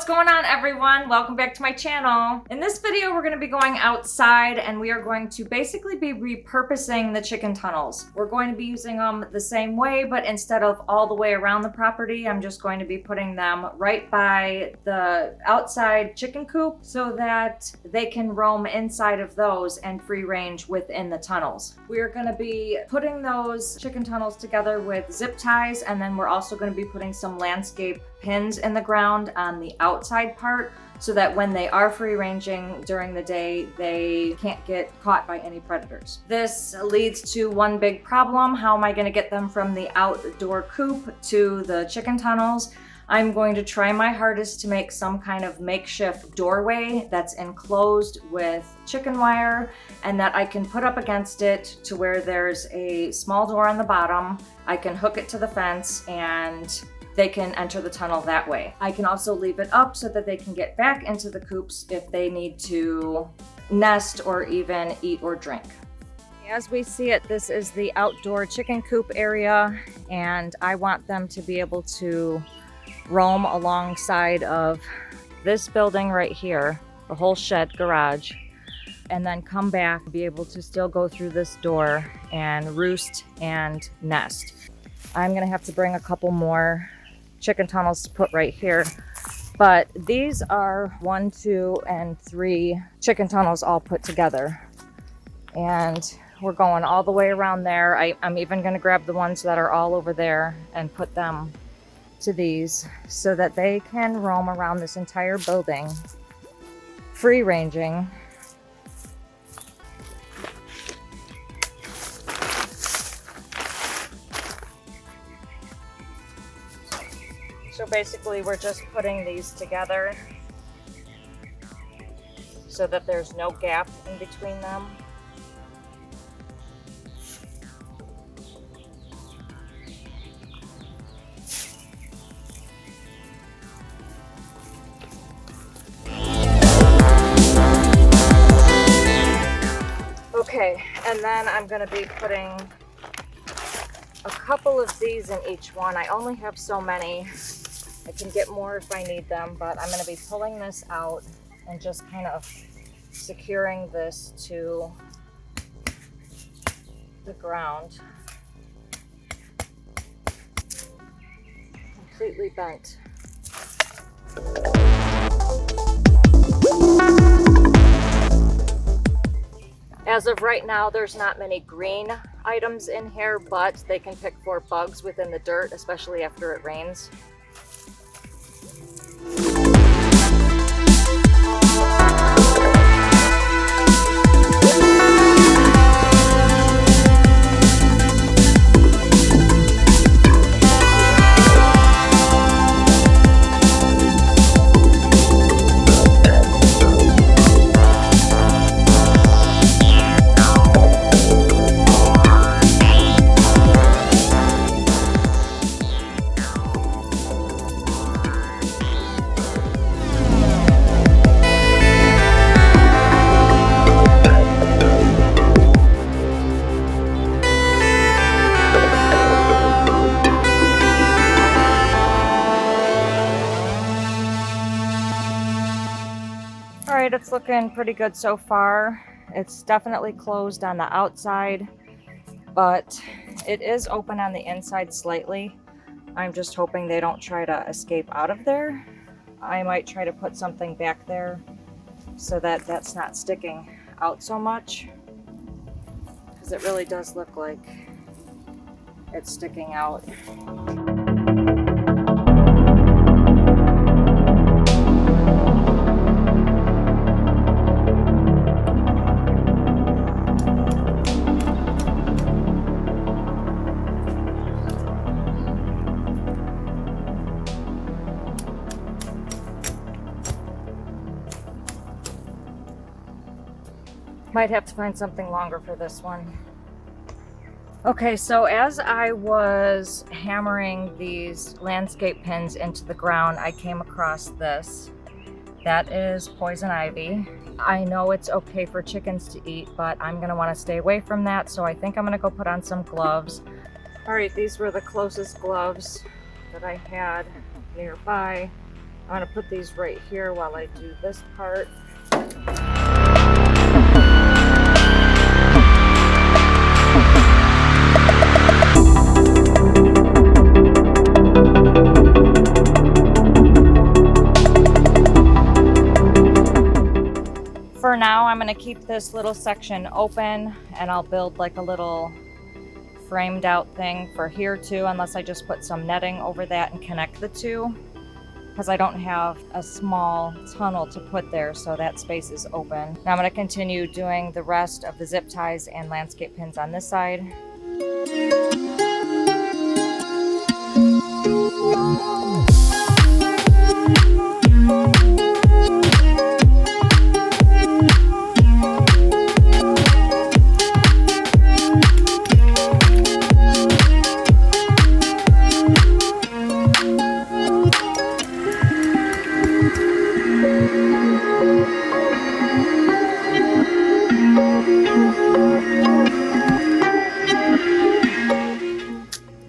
going on, everyone? Welcome back to my channel. In this video, we're going to be going outside and we are going to basically be repurposing the chicken tunnels. We're going to be using them the same way, but instead of all the way around the property, I'm just going to be putting them right by the outside chicken coop so that they can roam inside of those and free range within the tunnels. We're going to be putting those chicken tunnels together with zip ties, and then we're also going to be putting some landscape pins in the ground on the outside part so that when they are free ranging during the day, they can't get caught by any predators. This leads to one big problem. How am I going to get them from the outdoor coop to the chicken tunnels? I'm going to try my hardest to make some kind of makeshift doorway that's enclosed with chicken wire and that I can put up against it to where there's a small door on the bottom. I can hook it to the fence and they can enter the tunnel that way. I can also leave it up so that they can get back into the coops if they need to nest or even eat or drink. As we see it, this is the outdoor chicken coop area, and I want them to be able to roam alongside of this building right here, the whole shed garage, and then come back, be able to still go through this door and roost and nest. I'm gonna have to bring a couple more chicken tunnels to put right here, but these are 1, 2, and 3 chicken tunnels all put together, and we're going all the way around there. I'm even going to grab the ones that are all over there and put them to these so that they can roam around this entire building free ranging. So basically we're just putting these together so that there's no gap in between them. Okay, and then I'm going to be putting a couple of these in each one. I only have so many. I can get more if I need them, but I'm going to be pulling this out and just kind of securing this to the ground. Completely bent. As of right now, there's not many green items in here, but they can pick for bugs within the dirt, especially after it rains. Alright, it's looking pretty good so far. It's definitely closed on the outside, but it is open on the inside slightly. I'm just hoping they don't try to escape out of there. I might try to put something back there so that that's not sticking out so much, because it really does look like it's sticking out. Might have to find something longer for this one. Okay, so as I was hammering these landscape pins into the ground, I came across this. That is poison ivy. I know it's okay for chickens to eat, but I'm gonna wanna stay away from that, so I think I'm gonna go put on some gloves. All right, these were the closest gloves that I had nearby. I'm gonna put these right here while I do this part. For now, I'm gonna keep this little section open, and I'll build like a little framed out thing for here too, unless I just put some netting over that and connect the two, because I don't have a small tunnel to put there, so that space is open. Now I'm going to continue doing the rest of the zip ties and landscape pins on this side.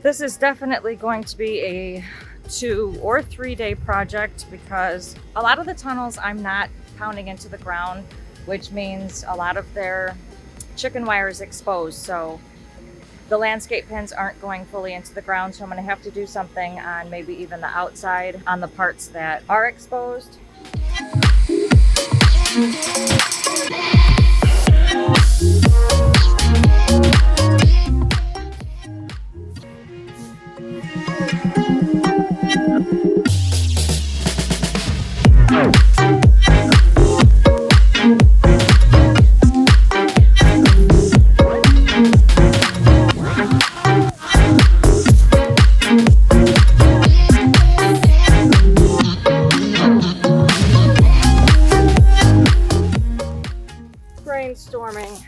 This is definitely going to be a 2 or 3 day project, because a lot of the tunnels I'm not pounding into the ground, which means a lot of their chicken wire is exposed. So the landscape pins aren't going fully into the ground. So I'm going to have to do something on maybe even the outside on the parts that are exposed. Brainstorming.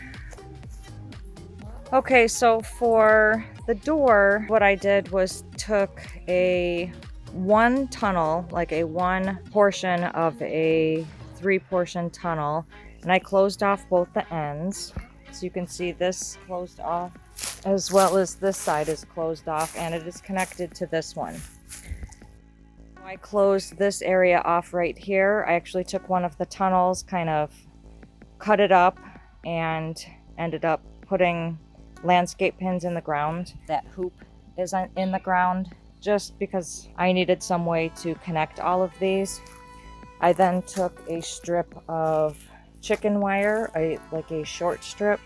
Okay, so for the door, what I did was took a 1 tunnel, like a 1 portion of a 3-portion tunnel, and I closed off both the ends. So you can see this closed off, as well as this side is closed off, and it is connected to this one. I closed this area off right here. I actually took one of the tunnels, kind of cut it up, and ended up putting landscape pins in the ground. That hoop is in the ground just because I needed some way to connect all of these. I then took a strip of chicken wire, like a short strip,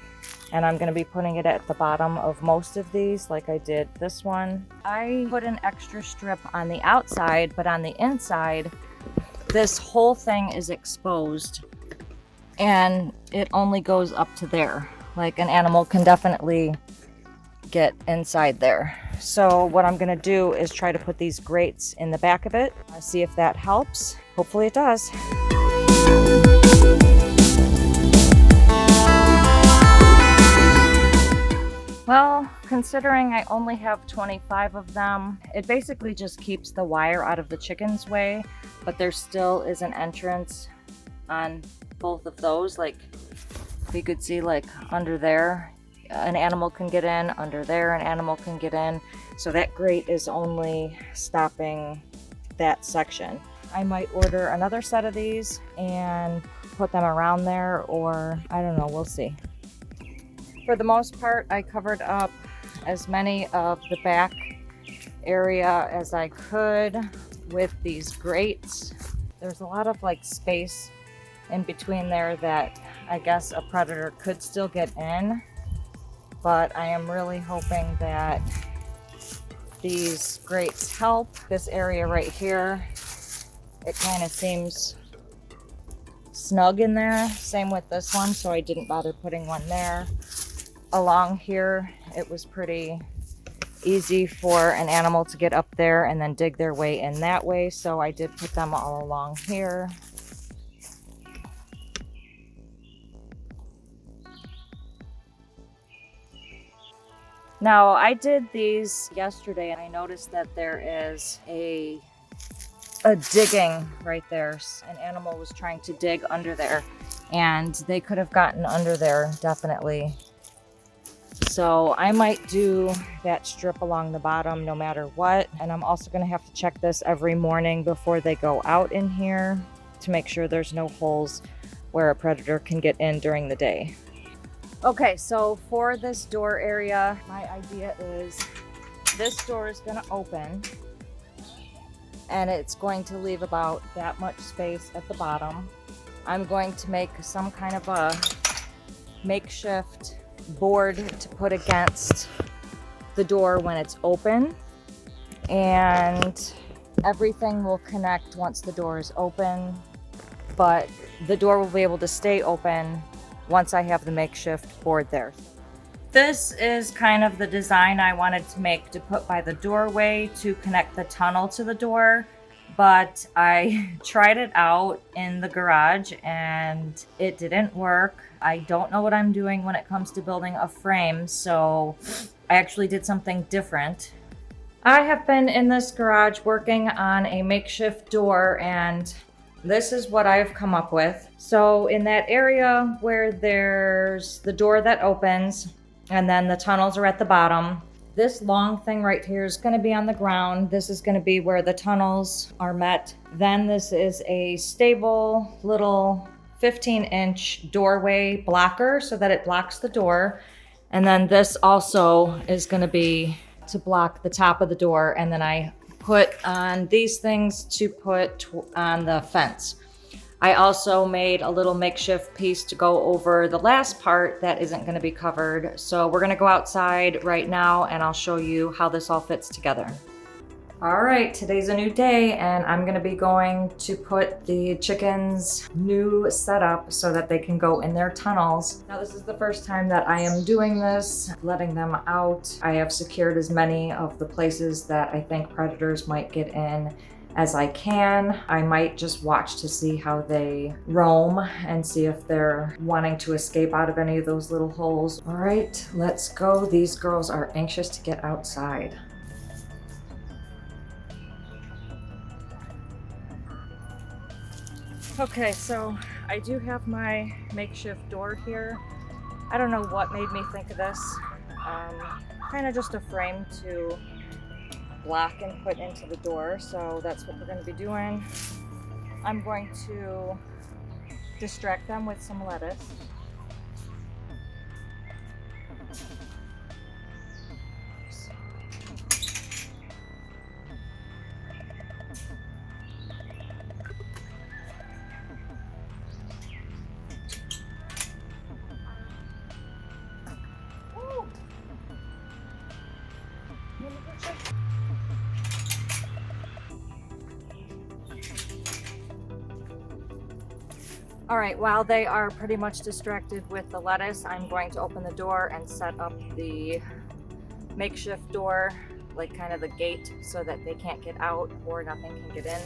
and I'm going to be putting it at the bottom of most of these, like I did this one. I put an extra strip on the outside, but on the inside, this whole thing is exposed, and it only goes up to there. Like, an animal can definitely get inside there. So what I'm gonna do is try to put these grates in the back of it. See if that helps. Hopefully it does. Well, considering I only have 25 of them, it basically just keeps the wire out of the chicken's way, but there still is an entrance on both of those. Like, you could see, like, under there, an animal can get in, under there an animal can get in. So that grate is only stopping that section. I might order another set of these and put them around there, or I don't know, we'll see. For the most part, I covered up as many of the back area as I could with these grates. There's a lot of like space in between there that I guess a predator could still get in, but I am really hoping that these grates help. This area right here, it kind of seems snug in there. Same with this one, so I didn't bother putting one there. Along here, it was pretty easy for an animal to get up there and then dig their way in that way, so I did put them all along here. Now, I did these yesterday and I noticed that there is a digging right there. An animal was trying to dig under there, and they could have gotten under there definitely So I might do that strip along the bottom no matter what. And I'm also gonna have to check this every morning before they go out in here to make sure there's no holes where a predator can get in during the day. Okay, so for this door area, my idea is this door is gonna open and it's going to leave about that much space at the bottom. I'm going to make some kind of a makeshift board to put against the door when it's open, and everything will connect once the door is open, but the door will be able to stay open once I have the makeshift board there. This is kind of the design I wanted to make to put by the doorway to connect the tunnel to the door, but I tried it out in the garage and it didn't work. I don't know what I'm doing when it comes to building a frame, so I actually did something different. I have been in this garage working on a makeshift door, and this is what I've come up with. So in that area where there's the door that opens and then the tunnels are at the bottom, this long thing right here is going to be on the ground. This is going to be where the tunnels are met. Then this is a stable little 15-inch doorway blocker so that it blocks the door. And then this also is going to be to block the top of the door. And then I put on these things to put on the fence. I also made a little makeshift piece to go over the last part that isn't going to be covered. So we're going to go outside right now and I'll show you how this all fits together. All right, today's a new day and I'm going to be going to put the chickens' new setup so that they can go in their tunnels. Now this is the first time that I am doing this, letting them out. I have secured as many of the places that I think predators might get in as I can. I might just watch to see how they roam and see if they're wanting to escape out of any of those little holes. All right, let's go. These girls are anxious to get outside. Okay, so I do have my makeshift door here. I don't know what made me think of this. Kind of just a frame to block and put into the door, so that's what we're going to be doing. I'm going to distract them with some lettuce. All right, while they are pretty much distracted with the lettuce, I'm going to open the door and set up the makeshift door, like kind of the gate, so that they can't get out or nothing can get in.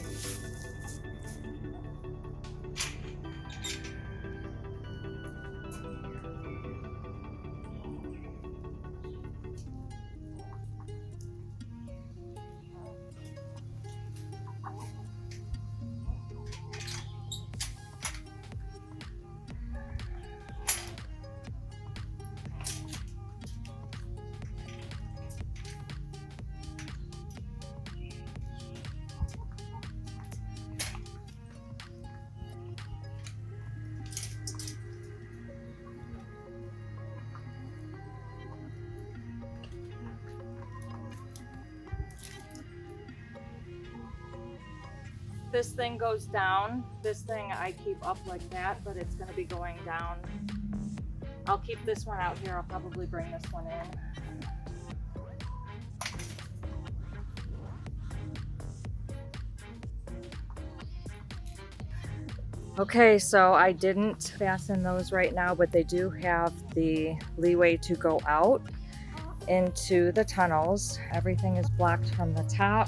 This thing goes down. This thing I keep up like that, but it's going to be going down. I'll keep this one out here. I'll probably bring this one in. Okay, so I didn't fasten those right now, but they do have the leeway to go out into the tunnels. Everything is blocked from the top.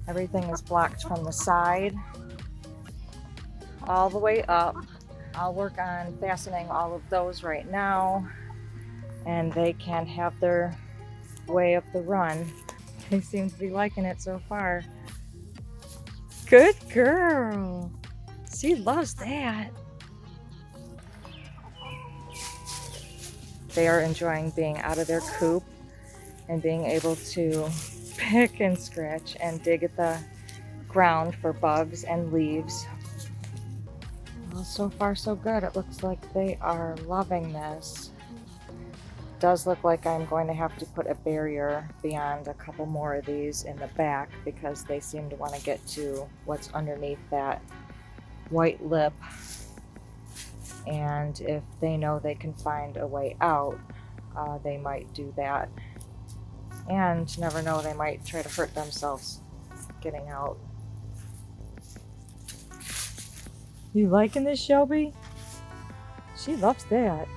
Everything is blocked from the side, all the way up. I'll work on fastening all of those right now, and they can have their way up the run. They seem to be liking it so far. Good girl. She loves that. They are enjoying being out of their coop and being able to pick and scratch and dig at the ground for bugs and leaves. Well, so far so good. It looks like they are loving this. Does look like I'm going to have to put a barrier beyond a couple more of these in the back because they seem to want to get to what's underneath that white lip. And if they know they can find a way out, they might do that. And never know, they might try to hurt themselves getting out. You liking this, Shelby? She loves that.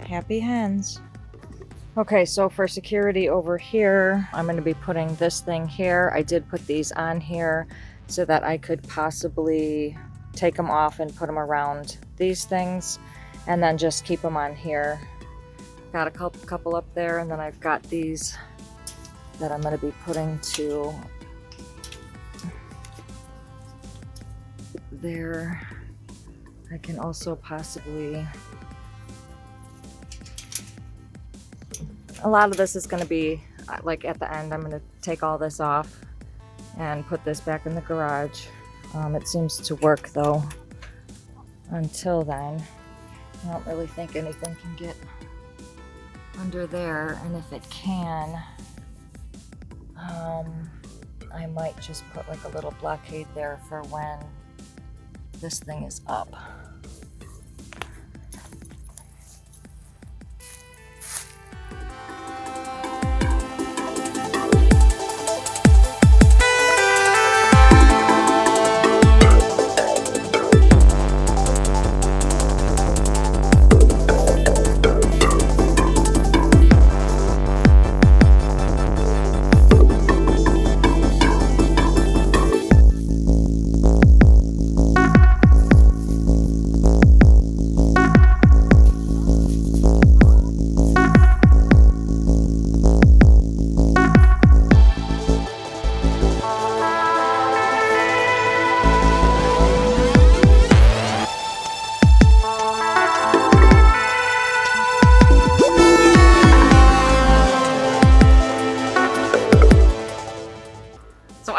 Happy hens. Okay, so for security over here, I'm going to be putting this thing here. I did put these on here so that I could possibly take them off and put them around these things and then just keep them on here. Got a couple up there, and then I've got these that I'm going to be putting to there. I can also possibly... A lot of this is going to be like at the end. I'm going to take all this off and put this back in the garage. It seems to work though. Until then, I don't really think anything can get under there, and if it can, I might just put like a little blockade there for when this thing is up.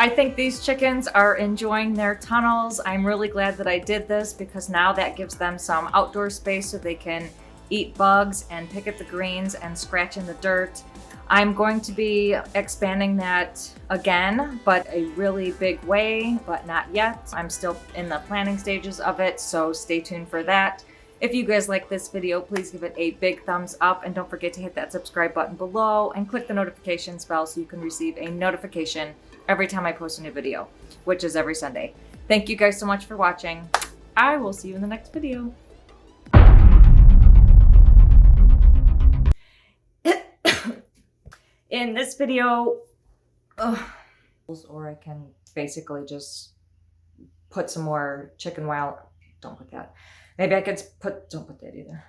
I think these chickens are enjoying their tunnels. I'm really glad that I did this because now that gives them some outdoor space so they can eat bugs and pick at the greens and scratch in the dirt. I'm going to be expanding that again, but a really big way, but not yet. I'm still in the planning stages of it, so stay tuned for that. If you guys like this video, please give it a big thumbs up, and don't forget to hit that subscribe button below and click the notifications bell so you can receive a notification every time I post a new video, which is every Sunday. Thank you guys so much for watching. I will see you in the next video. In this video, or I can basically just put some more chicken wild. Don't put that. Maybe I could put, don't put that either.